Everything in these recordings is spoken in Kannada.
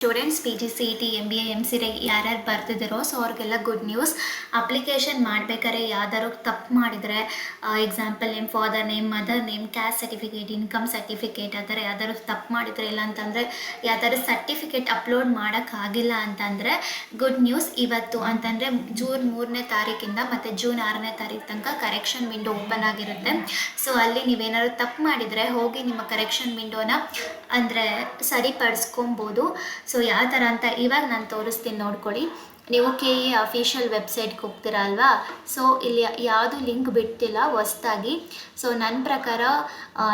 Students PG CET MBA MCA ಯಾರ್ಯಾರು ಬರ್ತಿದ್ದೀರೋ ಸೊ ಅವ್ರಿಗೆಲ್ಲ ಗುಡ್ ನ್ಯೂಸ್. ಅಪ್ಲಿಕೇಶನ್ ಮಾಡಬೇಕಾದ್ರೆ ಯಾವ್ದಾದ್ರು ತಪ್ಪು ಮಾಡಿದರೆ, example name, father name, mother name, caste certificate, income certificate ಆ ಥರ ಯಾವ್ದಾದ್ರು ತಪ್ಪು ಮಾಡಿದರೆ, ಇಲ್ಲ ಅಂತಂದರೆ ಯಾವ್ದಾದ್ರು ಸರ್ಟಿಫಿಕೇಟ್ ಅಪ್ಲೋಡ್ ಮಾಡೋಕ್ಕಾಗಿಲ್ಲ ಅಂತಂದರೆ ಗುಡ್ ನ್ಯೂಸ್. ಇವತ್ತು ಅಂತಂದರೆ ಜೂನ್ 3ನೇ ತಾರೀಕಿಂದ ಮತ್ತು ಜೂನ್ 6ನೇ ತಾರೀಕು ತನಕ ಕರೆಕ್ಷನ್ ವಿಂಡೋ ಓಪನ್ ಆಗಿರುತ್ತೆ. ಸೊ ಅಲ್ಲಿ ನೀವೇನಾದ್ರು ತಪ್ಪು ಮಾಡಿದರೆ ಹೋಗಿ ನಿಮ್ಮ ಕರೆಕ್ಷನ್ ವಿಂಡೋನ ಅಂದರೆ ಸರಿಪಡಿಸ್ಕೊಬೋದು. ಸೊ ಯಾವ ಥರ ಅಂತ ಇವಾಗ ನಾನು ತೋರಿಸ್ತೀನಿ, ನೋಡ್ಕೊಳ್ಳಿ. ನೀವು KE ಅಫಿಷಿಯಲ್ ವೆಬ್ಸೈಟ್ಗೆ ಹೋಗ್ತೀರಾ ಅಲ್ವಾ? ಸೊ ಇಲ್ಲಿ ಯಾವುದು ಲಿಂಕ್ ಬಿಡ್ತಿಲ್ಲ ಹೊಸ್ದಾಗಿ. ಸೊ ನನ್ನ ಪ್ರಕಾರ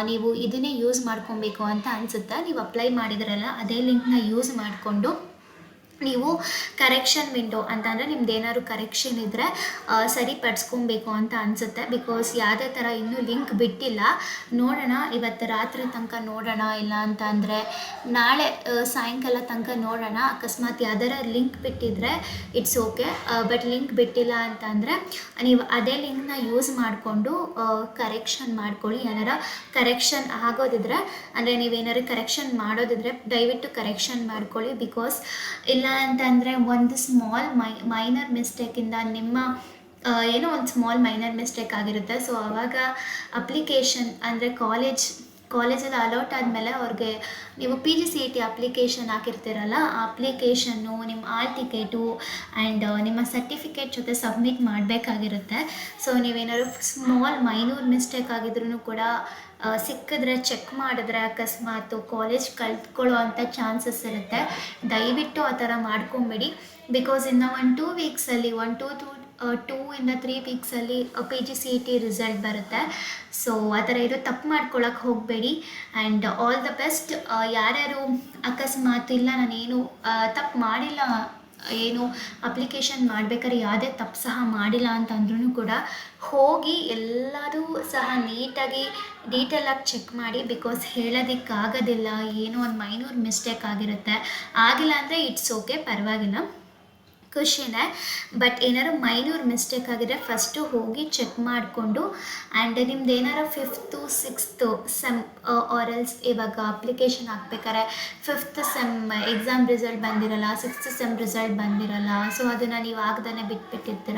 ನೀವು ಇದನ್ನೇ ಯೂಸ್ ಮಾಡ್ಕೊಬೇಕು ಅಂತ ಅನಿಸುತ್ತೆ. ನೀವು ಅಪ್ಲೈ ಮಾಡಿದ್ರಲ್ಲ ಅದೇ ಲಿಂಕ್ನ ಯೂಸ್ ಮಾಡಿಕೊಂಡು ನೀವು ಕರೆಕ್ಷನ್ ವಿಂಡೋ ಅಂತಂದರೆ ನಿಮ್ದು ಏನಾದ್ರು ಕರೆಕ್ಷನ್ ಇದ್ದರೆ ಸರಿಪಡಿಸ್ಕೊಬೇಕು ಅಂತ ಅನಿಸುತ್ತೆ. ಬಿಕಾಸ್ ಯಾವುದೇ ಥರ ಇನ್ನೂ ಲಿಂಕ್ ಬಿಟ್ಟಿಲ್ಲ. ನೋಡೋಣ, ಇವತ್ತು ರಾತ್ರಿ ತನಕ ನೋಡೋಣ, ಇಲ್ಲ ಅಂತ ಅಂದರೆ ನಾಳೆ ಸಾಯಂಕಾಲ ತನಕ ನೋಡೋಣ. ಅಕಸ್ಮಾತ್ ಯಾವ್ದಾರ ಲಿಂಕ್ ಬಿಟ್ಟಿದ್ರೆ ಇಟ್ಸ್ ಓಕೆ, ಬಟ್ ಲಿಂಕ್ ಬಿಟ್ಟಿಲ್ಲ ಅಂತ ಅಂದರೆ ನೀವು ಅದೇ ಲಿಂಕ್ನ ಯೂಸ್ ಮಾಡಿಕೊಂಡು ಕರೆಕ್ಷನ್ ಮಾಡ್ಕೊಳ್ಳಿ. ಏನಾರ ಕರೆಕ್ಷನ್ ಆಗೋದಿದ್ರೆ ಅಂದರೆ ನೀವೇನಾರು ಕರೆಕ್ಷನ್ ಮಾಡೋದಿದ್ರೆ ದಯವಿಟ್ಟು ಕರೆಕ್ಷನ್ ಮಾಡ್ಕೊಳ್ಳಿ. ಬಿಕಾಸ್ ಇಲ್ಲ ಅಂತಂದರೆ ಒಂದು ಸ್ಮಾಲ್ ಮೈನರ್ ಮಿಸ್ಟೇಕಿಂದ ನಿಮ್ಮ ಏನೋ ಒಂದು ಸ್ಮಾಲ್ ಮೈನರ್ ಮಿಸ್ಟೇಕ್ ಆಗಿರುತ್ತೆ. ಸೊ ಆವಾಗ ಅಪ್ಲಿಕೇಶನ್ ಅಂದರೆ ಕಾಲೇಜಲ್ಲಿ ಅಲೌಟ್ ಆದಮೇಲೆ ಅವ್ರಿಗೆ ನೀವು PG CET ಅಪ್ಲಿಕೇಶನ್ ಹಾಕಿರ್ತೀರಲ್ಲ, ಆ ಅಪ್ಲಿಕೇಶನ್ನು, ನಿಮ್ಮ ಆಲ್ ಟಿಕೆಟು ಆ್ಯಂಡ್ ನಿಮ್ಮ ಸರ್ಟಿಫಿಕೇಟ್ ಜೊತೆ ಸಬ್ಮಿಟ್ ಮಾಡಬೇಕಾಗಿರುತ್ತೆ. ಸೊ ನೀವೇನಾದ್ರು ಸ್ಮಾಲ್ ಮೈನೂರ್ ಮಿಸ್ಟೇಕ್ ಆಗಿದ್ರೂ ಕೂಡ ಸಿಕ್ಕಿದ್ರೆ ಚೆಕ್ ಮಾಡಿದ್ರೆ ಅಕಸ್ಮಾತ್ ಕಾಲೇಜ್ ಕಳ್ತ್ಕೊಳ್ಳೋ ಅಂಥ ಚಾನ್ಸಸ್ ಇರುತ್ತೆ. ದಯವಿಟ್ಟು ಆ ಥರ ಮಾಡ್ಕೊಂಬಿಡಿ. ಬಿಕಾಸ್ ಇನ್ನು 1-2 ವೀಕ್ಸಲ್ಲಿ 2 ಇಂದ 3 ವೀಕ್ಸಲ್ಲಿ PG CET ರಿಸಲ್ಟ್ ಬರುತ್ತೆ. ಸೊ ಆ ಥರ ಇದು ತಪ್ಪು ಮಾಡ್ಕೊಳಕ್ಕೆ ಹೋಗಬೇಡಿ. And all the best. ಯಾರ್ಯಾರು ಅಕಸ್ಮಾತ್ ಇಲ್ಲ ನಾನೇನು ತಪ್ಪು ಮಾಡಿಲ್ಲ, ಏನು ಅಪ್ಲಿಕೇಶನ್ ಮಾಡಬೇಕಾದ್ರೆ ಯಾವುದೇ ತಪ್ಪು ಸಹ ಮಾಡಿಲ್ಲ ಅಂತಂದ್ರೂ ಕೂಡ ಹೋಗಿ ಎಲ್ಲರೂ ಸಹ ನೀಟಾಗಿ ಡೀಟೇಲಾಗಿ ಚೆಕ್ ಮಾಡಿ. ಬಿಕಾಸ್ ಹೇಳೋದಕ್ಕಾಗೋದಿಲ್ಲ, ಏನೋ ಒಂದು ಮೈನೂರ್ ಮಿಸ್ಟೇಕ್ ಆಗಿರುತ್ತೆ. ಆಗಿಲ್ಲ ಅಂದರೆ ಇಟ್ಸ್ ಓಕೆ, ಪರವಾಗಿಲ್ಲ, ಖುಷಿನೇ. ಬಟ್ ಏನಾದ್ರು ಮೈನೂರ್ ಮಿಸ್ಟೇಕ್ ಆಗಿದ್ರೆ ಫಸ್ಟು ಹೋಗಿ ಚೆಕ್ ಮಾಡಿಕೊಂಡು ಆ್ಯಂಡ್ ನಿಮ್ದು ಏನಾರು 5th 6th ಸೆಮ್ ಆರಲ್ಸ್ ಇವಾಗ ಅಪ್ಲಿಕೇಶನ್ ಹಾಕ್ಬೇಕಾರೆ 5th ಸೆಮ್ ಎಕ್ಸಾಮ್ ರಿಸಲ್ಟ್ ಬಂದಿರಲ್ಲ, 6th ಸೆಮ್ ರಿಸಲ್ಟ್ ಬಂದಿರಲ್ಲ. ಸೊ ಅದನ್ನು ನೀವು ಆಗದೇ ಬಿಟ್ಬಿಟ್ಟಿರ್ತೀರ.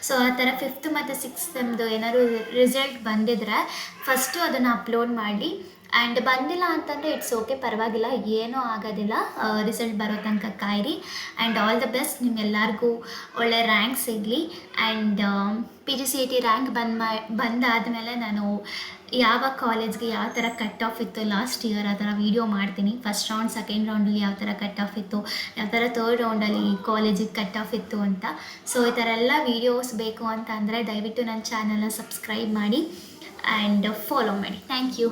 ಸೊ ಆ ಥರ 5th ಮತ್ತು 6th ಸೆಮ್ದು ಏನಾದ್ರು ರಿಸಲ್ಟ್ ಬಂದಿದ್ರೆ ಫಸ್ಟು ಅದನ್ನು ಅಪ್ಲೋಡ್ ಮಾಡಿ. ಆ್ಯಂಡ್ ಬಂದಿಲ್ಲ ಅಂತಂದರೆ ಇಟ್ಸ್ ಓಕೆ, ಪರವಾಗಿಲ್ಲ, ಏನೂ ಆಗೋದಿಲ್ಲ. ರಿಸಲ್ಟ್ ಬರೋ ತನಕ ಕಾಯಿರಿ. And all the best. ನಿಮ್ಮೆಲ್ಲರಿಗೂ ಒಳ್ಳೆ ರ್ಯಾಂಕ್ ಸಿಗಲಿ. ಆ್ಯಂಡ್ PG CET ರ್ಯಾಂಕ್ ಬಂದಾದಮೇಲೆ ನಾನು ಯಾವ ಕಾಲೇಜ್ಗೆ ಯಾವ ಥರ ಕಟ್ ಆಫ್ ಇತ್ತು ಲಾಸ್ಟ್ ಇಯರ್ ಆ ಥರ ವೀಡಿಯೋ ಮಾಡ್ತೀನಿ. ಫಸ್ಟ್ ರೌಂಡ್, ಸೆಕೆಂಡ್ ರೌಂಡಲ್ಲಿ ಯಾವ ಥರ ಕಟ್ ಆಫ್ ಇತ್ತು, ಯಾವ ಥರ ಥರ್ಡ್ ರೌಂಡಲ್ಲಿ ಕಾಲೇಜಿಗೆ ಕಟ್ ಆಫ್ ಇತ್ತು ಅಂತ. ಸೊ ಈ ಥರ ಎಲ್ಲ ವೀಡಿಯೋಸ್ ಬೇಕು ಅಂತ ಅಂದರೆ ದಯವಿಟ್ಟು ನನ್ನ ಚಾನಲ್ನ ಸಬ್ಸ್ಕ್ರೈಬ್ ಮಾಡಿ ಆ್ಯಂಡ್ ಫಾಲೋ ಮಾಡಿ. Thank you.